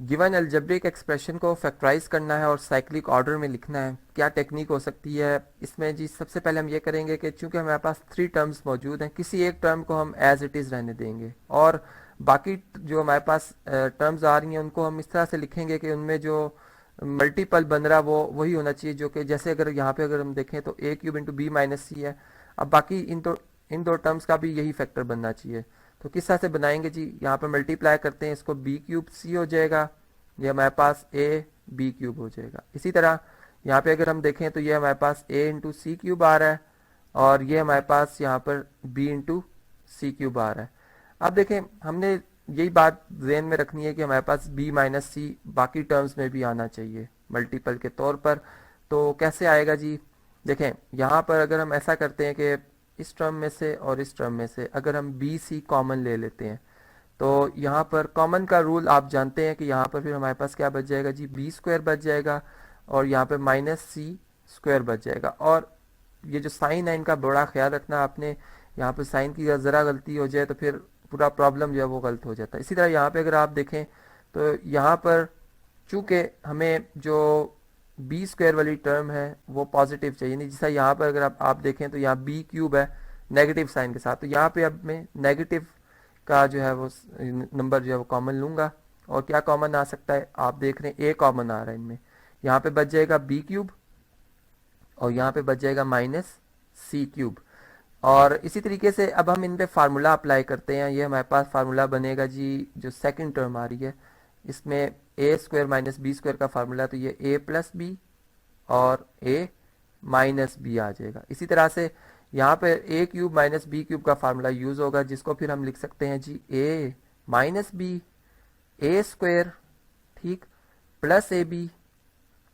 Given algebraic expression को factorise करना है और साइक्लिक ऑर्डर में लिखना है, क्या टेक्निक हो सकती है इसमें जी? सबसे पहले हम ये करेंगे कि चूंकि हमारे पास 3 टर्म्स मौजूद हैं, किसी एक टर्म को हम एज इट इज़ रहने देंगे और बाकी जो हमारे पास टर्म्स आ रही हैं उनको हम इस तरह से लिखेंगे कि उनमें जो मल्टीपल बन रहा वो वही होना चाहिए, जो कि जैसे अगर यहाँ पे अगर हम देखें तो ए क्यूब इंटू बी माइनस सी है। अब बाकी इन दो टर्म्स का भी यही फैक्टर बनना चाहिए। तो किस तरह से बनाएंगे जी? यहाँ पर मल्टीप्लाई करते हैं, इसको बी क्यूब सी हो जाएगा, ये हमारे पास ए बी क्यूब हो जाएगा। इसी तरह यहाँ पे अगर हम देखें तो ये हमारे पास ए इंटू सी क्यूब आ रहा है और ये हमारे पास यहाँ पर बी इंटू सी क्यूब आ रहा है। अब देखें, हमने यही बात ध्यान में रखनी है कि हमारे पास बी माइनस सी बाकी टर्म्स में भी आना चाहिए मल्टीपल के तौर पर। तो कैसे आएगा जी? देखें, यहाँ पर अगर हम ऐसा करते हैं कि इस टर्म में से और इस टर्म में से अगर हम बी सी कॉमन ले लेते हैं तो यहाँ पर कॉमन का रूल आप जानते हैं कि यहाँ पर फिर हमारे पास क्या बच जाएगा जी? बी स्क्वायर बच जाएगा और यहाँ पे माइनस सी स्क्वायर बच जाएगा। और ये जो साइन है इनका बड़ा ख्याल रखना आपने, यहाँ पर साइन की ज़रा गलती हो जाए तो फिर पूरा प्रॉब्लम जो है वो गलत हो जाता है। इसी तरह यहाँ पे अगर आप देखें तो यहाँ पर चूंकि हमें जो बी स्क्वायर वाली टर्म है वो पॉजिटिव चाहिए, नहीं जैसा यहाँ पर अगर आप देखें तो यहाँ बी क्यूब है नेगेटिव साइन के साथ, तो यहाँ पे अब मैं नेगेटिव का जो है वो नंबर जो है वो कॉमन लूंगा। और क्या कॉमन आ सकता है? आप देख रहे हैं ए कॉमन आ रहा है इनमें। यहाँ पे बच जाएगा बी क्यूब और यहाँ पे बच जाएगा माइनस सी क्यूब। और इसी तरीके से अब हम इन पे फार्मूला अप्लाई करते हैं। ये हमारे पास फार्मूला बनेगा जी, जो सेकंड टर्म आ रही है इसमें ए स्क्वायर माइनस बी स्क्वायर का फार्मूला, तो ये ए प्लस बी और ए माइनस बी आ जाएगा। इसी तरह से यहाँ पे ए क्यूब माइनस बी क्यूब का फार्मूला यूज होगा, जिसको फिर हम लिख सकते हैं जी ए माइनस बी ए स्क्वायर, ठीक, प्लस ए बी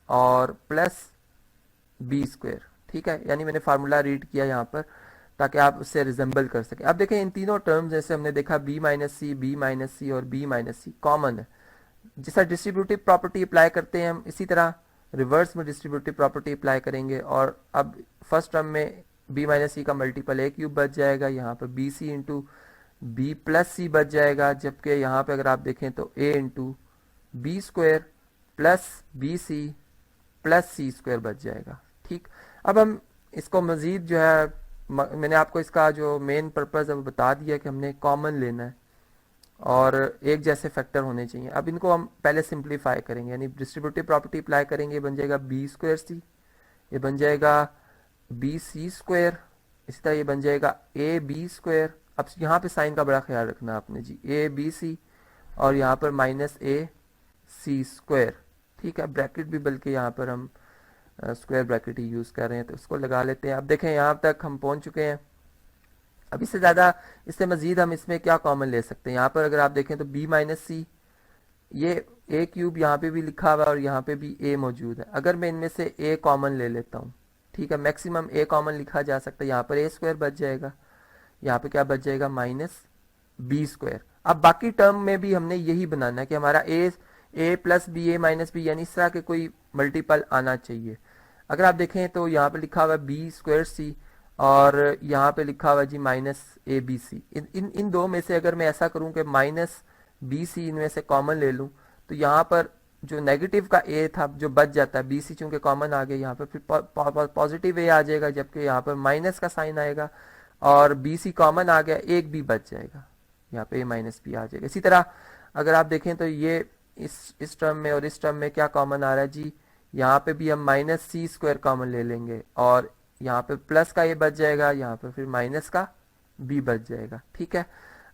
और प्लस बी स्क्वायर। ठीक है, यानी मैंने फार्मूला रीड किया यहाँ पर ताकि आप उससे रिजेंबल कर सकें। अब देखें, इन तीनों टर्म्स जैसे हमने देखा बी माइनस सी, बी माइनस सी और बी माइनस सी कॉमन है। जैसा डिस्ट्रीब्यूटिव प्रॉपर्टी अप्लाई करते हैं हम, इसी तरह रिवर्स में डिस्ट्रीब्यूटिव प्रॉपर्टी अप्लाई करेंगे। और अब फर्स्ट टर्म में बी माइनस सी का मल्टीपल ए क्यूब बच जाएगा, यहाँ पर b c into b plus c बच जाएगा, जबकि यहाँ पे अगर आप देखें तो a into b square plus b c plus c square बच जाएगा। ठीक, अब हम इसको मजीद जो है मैंने आपको इसका जो मेन पर्पज़ है वो बता दिया कि हमने कॉमन लेना है और एक जैसे फैक्टर होने चाहिए। अब इनको हम पहले सिंप्लीफाई करेंगे, यानी डिस्ट्रीब्यूटिव प्रॉपर्टी अप्लाई करेंगे, बन जाएगा बी स्क्वायर सी, ये बन जाएगा बी सी स्क्वायर, इसी तरह ये बन जाएगा ए बी स्क्वायर। अब यहाँ पे साइन का बड़ा ख्याल रखना आपने जी, ए बी सी और यहाँ पर माइनस ए सी स्क्वायर। ठीक है, ब्रैकेट भी बल्कि यहाँ पर हम स्क्वायर ब्रैकेट ही यूज़ कर रहे हैं तो उसको लगा लेते हैं। अब देखें, यहाँ तक हम पहुँच चुके हैं। अब इससे ज़्यादा, इससे मज़ीद हम इसमें क्या कॉमन ले सकते हैं? यहाँ पर अगर आप देखें तो बी माइनस सी, ये ए क्यूब यहाँ पे भी लिखा हुआ है और यहाँ पे भी ए मौजूद है। अगर मैं इनमें से ए कॉमन ले लेता हूँ, ठीक है, मैक्सिमम ए कॉमन लिखा जा सकता है। यहाँ पर ए स्क्वायर बच जाएगा, यहाँ पे क्या बच जाएगा? Minus B square. अब बाकी टर्म में भी हमने यही बनाना है कि हमारा ए plus B a minus B, यानी इस तरह के कोई मल्टीपल आना चाहिए। अगर आप देखें तो यहाँ पे लिखा हुआ है बी स्क्वायर सी और यहाँ पे लिखा हुआ है जी माइनस ए बी सी। इन दो में से अगर मैं ऐसा करूँ कि माइनस बी सी इनमें से कॉमन ले लूँ तो यहाँ पर जो नेगेटिव का ए था जो बच जाता है, बी सी चूंकि कॉमन आ गया, यहाँ पर फिर पॉजिटिव ए आ जाएगा, जबकि यहाँ पर माइनस का साइन आएगा और बी सी कॉमन आ गया, एक भी बच जाएगा, यहाँ पे ए माइनस बी आ जाएगा। इसी तरह अगर आप देखें तो ये इस टर्म में और इस टर्म में क्या कॉमन आ रहा है जी? यहाँ पे भी हम माइनस सी स्क्वायर कॉमन ले लेंगे और यहाँ पे प्लस का ए बच जाएगा, यहाँ पे फिर माइनस का बी बच जाएगा। ठीक है,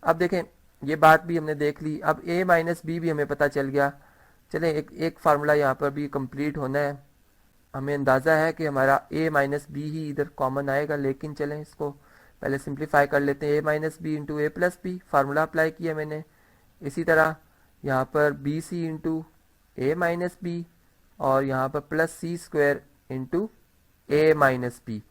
अब देखें ये बात भी हमने देख ली। अब ए माइनस बी भी हमें पता चल गया। चलें, एक फार्मूला यहाँ पर भी कंप्लीट होना है। हमें अंदाज़ा है कि हमारा ए माइनस बी ही इधर कॉमन आएगा, लेकिन चलें इसको पहले सिंप्लीफाई कर लेते हैं। ए माइनस बी इंटू ए प्लस बी, फार्मूला अप्लाई किया मैंने। इसी तरह यहाँ पर बी सी इंटू ए माइनस बी और यहाँ पर प्लस सी स्क्वायर इंटू ए माइनस बी।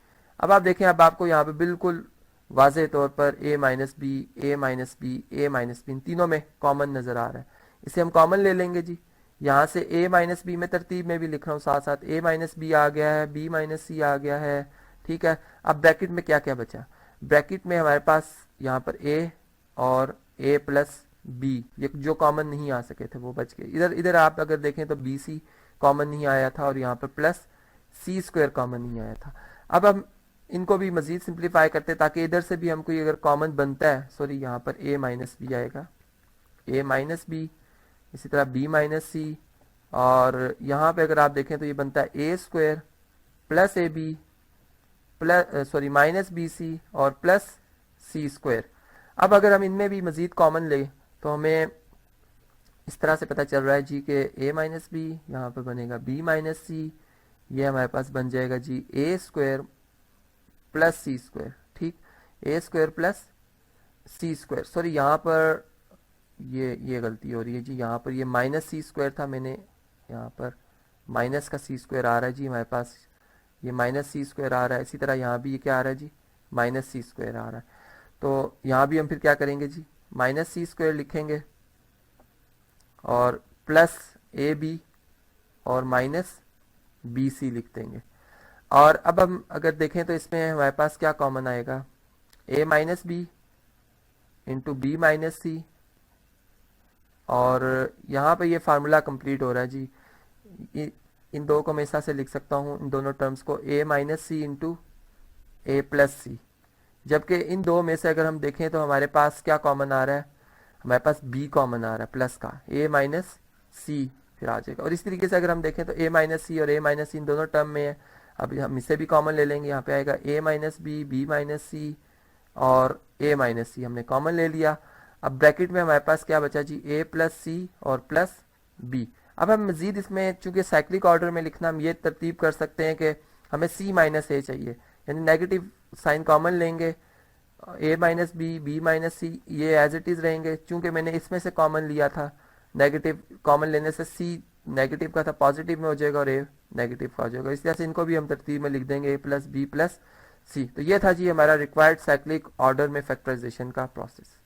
अब आप देखें, अब आपको यहाँ पे बिल्कुल वाज़े तौर पर a minus b, a minus b, a minus b इन तीनों में कॉमन नज़र आ रहा है। इसे हम कॉमन ले लेंगे जी। यहाँ से ए माइनस बी में तरतीब में भी लिख रहा हूँ साथ साथ, ए माइनस बी आ गया है, बी माइनस सी आ गया है। ठीक है, अब ब्रैकेट में क्या क्या बचा? ब्रैकेट में हमारे पास यहाँ पर ए और ए प्लस बी, ये जो कॉमन नहीं आ सके थे वो बच गए। इधर इधर आप अगर देखें तो बी सी कॉमन नहीं आया था और यहाँ पर प्लस सी स्क्वायर कॉमन नहीं आया था। अब हम इनको भी मजीद सिंप्लीफाई करते हैं ताकि इधर से भी हमको अगर कॉमन बनता है, सॉरी यहाँ पर ए माइनस बी आएगा, ए माइनस बी, इसी तरह बी माइनस सी, और यहाँ पे अगर आप देखें तो ये बनता है a square plus a b plus sorry minus b c और प्लस सी स्क्वायर। अब अगर हम इनमें भी मजीद कॉमन ले तो हमें इस तरह से पता चल रहा है जी कि ए माइनस बी, यहाँ पर बनेगा बी माइनस सी, ये हमारे पास बन जाएगा जी ए स्क्वायर प्लस सी स्क्वायर। ठीक, ए square plus c square, sorry यहाँ पर ये गलती हो रही है जी, यहाँ पर ये माइनस सी स्क्वायर था, मैंने यहाँ पर माइनस का सी स्क्वायर आ रहा है जी हमारे पास, ये माइनस सी स्क्वायर आ रहा है। इसी तरह यहाँ भी ये क्या आ रहा है जी, माइनस सी स्क्वायर आ रहा है। तो यहाँ भी हम फिर क्या करेंगे जी, माइनस सी स्क्वायर लिखेंगे और प्लस ए बी और माइनस बी सी लिख देंगे। और अब हम अगर देखें तो इसमें हमारे पास क्या कॉमन आएगा, a minus b into b minus c, और यहाँ पे ये फार्मूला कंप्लीट हो रहा है जी। इन दो को मैं इस तरह से लिख सकता हूँ, इन दोनों टर्म्स को ए माइनस सी इंटू ए प्लस सी, जबकि इन दो में से अगर हम देखें तो हमारे पास क्या कॉमन आ रहा है, हमारे पास बी कॉमन आ रहा है प्लस का, ए माइनस सी फिर आ जाएगा। और इस तरीके से अगर हम देखें तो ए माइनस सी और ए माइनस सी इन दोनों टर्म में है। अब हम इसे भी कॉमन ले लेंगे, यहाँ पे आएगा a minus B, B minus c और ए माइनस सी हमने कॉमन ले लिया। अब ब्रैकेट में हमारे पास क्या बचा जी, ए प्लस सी और प्लस बी। अब हम मजीद इसमें चूंकि साइक्लिक ऑर्डर में लिखना, हम ये तरतीब कर सकते हैं कि हमें सी माइनस ए चाहिए, यानी नेगेटिव साइन कॉमन लेंगे, ए माइनस बी, बी माइनस सी ये एज इट इज़ रहेंगे। चूंकि मैंने इसमें से कॉमन लिया था, नेगेटिव कॉमन लेने से सी नेगेटिव का था पॉजिटिव में हो जाएगा और ए नेगेटिव का हो जाएगा। इस तरह से इनको भी हम तरतीब में लिख देंगे, ए प्लस बी प्लस सी। तो ये था जी हमारा रिक्वायर्ड साइक्लिक ऑर्डर में फैक्टराइजेशन का प्रोसेस।